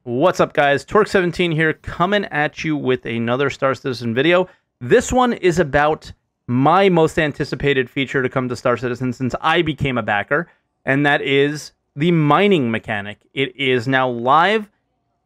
What's up, guys? Torque17 here, coming at you with another Star Citizen video. This one is about my most anticipated feature to come to Star Citizen since I became a backer, and that is the mining mechanic. It is now live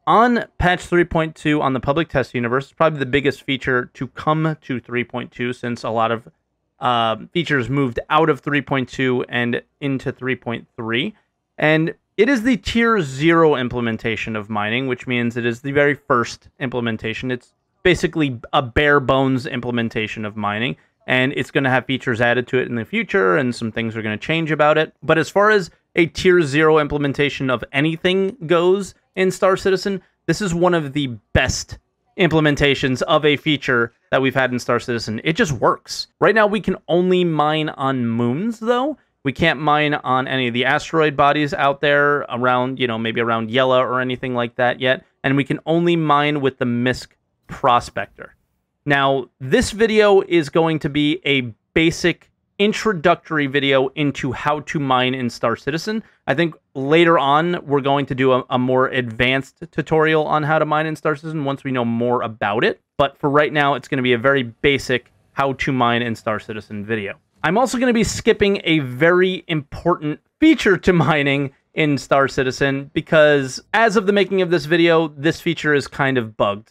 on patch 3.2 on the public test universe. It's probably the biggest feature to come to 3.2 since a lot of features moved out of 3.2 and into 3.3. And it is the tier 0 implementation of mining, which means it is the very first implementation. It's basically a bare bones implementation of mining, and it's going to have features added to it in the future, and some things are going to change about it. But as far as a tier 0 implementation of anything goes in Star Citizen, this is one of the best implementations of a feature that we've had in Star Citizen. It just works. Right now, we can only mine on moons, though. We can't mine on any of the asteroid bodies out there around, maybe around Yella or anything like that yet. And we can only mine with the MISC Prospector. Now, this video is going to be a basic introductory video into how to mine in Star Citizen. I think later on, we're going to do a more advanced tutorial on how to mine in Star Citizen once we know more about it. But for right now, it's going to be a very basic how to mine in Star Citizen video. I'm also going to be skipping a very important feature to mining in Star Citizen because as of the making of this video, this feature is kind of bugged,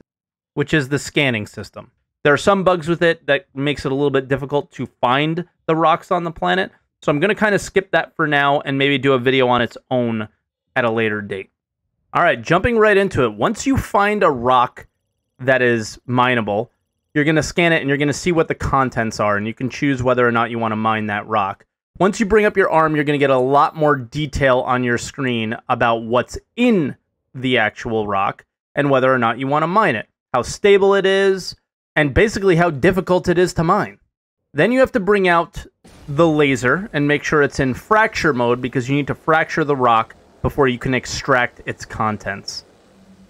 which is the scanning system. There are some bugs with it that makes it a little bit difficult to find the rocks on the planet. So I'm going to kind of skip that for now and maybe do a video on its own at a later date. All right, jumping right into it. Once you find a rock that is mineable, you're going to scan it and you're going to see what the contents are, and you can choose whether or not you want to mine that rock. Once you bring up your arm, you're going to get a lot more detail on your screen about what's in the actual rock and whether or not you want to mine it, how stable it is, and basically how difficult it is to mine. Then you have to bring out the laser and make sure it's in fracture mode because you need to fracture the rock before you can extract its contents.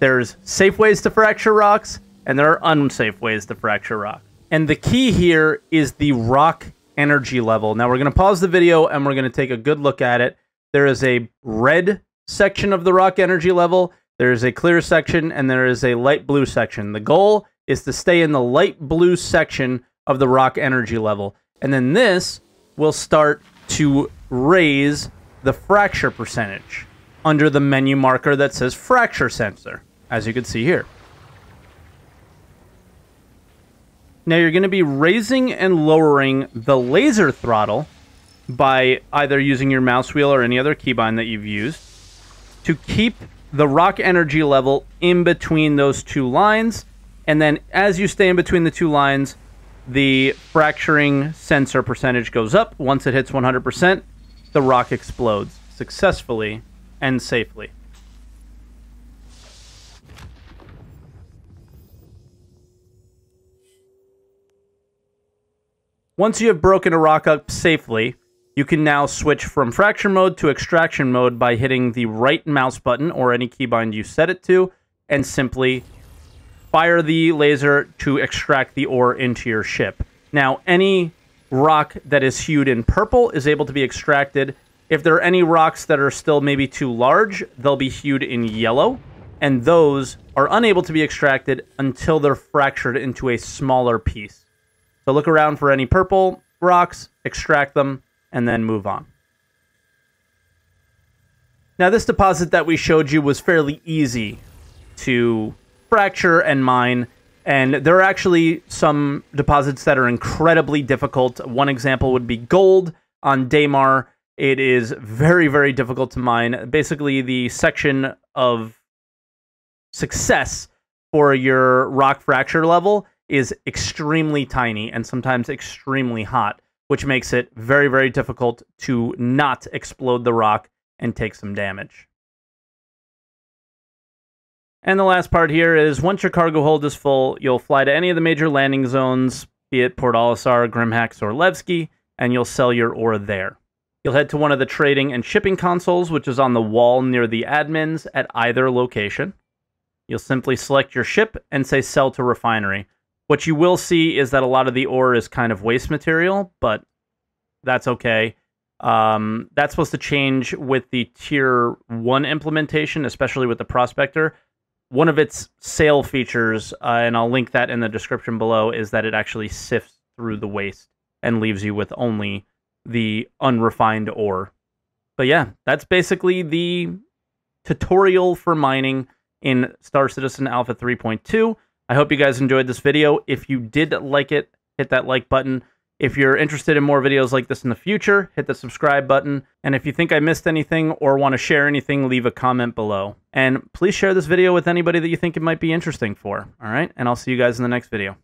There's safe ways to fracture rocks, and there are unsafe ways to fracture rock. And the key here is the rock energy level. Now we're going to pause the video and we're going to take a good look at it. There is a red section of the rock energy level, there is a clear section, and there is a light blue section. The goal is to stay in the light blue section of the rock energy level. And then this will start to raise the fracture percentage under the menu marker that says fracture sensor, as you can see here. Now you're going to be raising and lowering the laser throttle by either using your mouse wheel or any other keybind that you've used to keep the rock energy level in between those two lines. And then as you stay in between the two lines, the fracturing sensor percentage goes up. Once it hits 100%, the rock explodes successfully and safely. Once you have broken a rock up safely, you can now switch from fracture mode to extraction mode by hitting the right mouse button or any keybind you set it to, and simply fire the laser to extract the ore into your ship. Now, any rock that is hued in purple is able to be extracted. If there are any rocks that are still maybe too large, they'll be hued in yellow, and those are unable to be extracted until they're fractured into a smaller piece. So look around for any purple rocks, extract them, and then move on. Now, this deposit that we showed you was fairly easy to fracture and mine, and there are actually some deposits that are incredibly difficult. One example would be gold on Daymar. It is very, very difficult to mine. Basically, the section of success for your rock fracture level is extremely tiny and sometimes extremely hot, which makes it very, very difficult to not explode the rock and take some damage. And the last part here is once your cargo hold is full, you'll fly to any of the major landing zones, be it Port Olisar, Grimhax, or Levski, and you'll sell your ore there. You'll head to one of the trading and shipping consoles, which is on the wall near the admins at either location. You'll simply select your ship and say sell to refinery. What you will see is that a lot of the ore is kind of waste material, but that's okay. That's supposed to change with the Tier 1 implementation, especially with the Prospector. one of its sale features, and I'll link that in the description below, is that it actually sifts through the waste and leaves you with only the unrefined ore. But yeah, that's basically the tutorial for mining in Star Citizen Alpha 3.2. I hope you guys enjoyed this video. If you did like it, hit that like button. If you're interested in more videos like this in the future, hit the subscribe button. And if you think I missed anything or want to share anything, leave a comment below. And please share this video with anybody that you think it might be interesting for. All right? And I'll see you guys in the next video.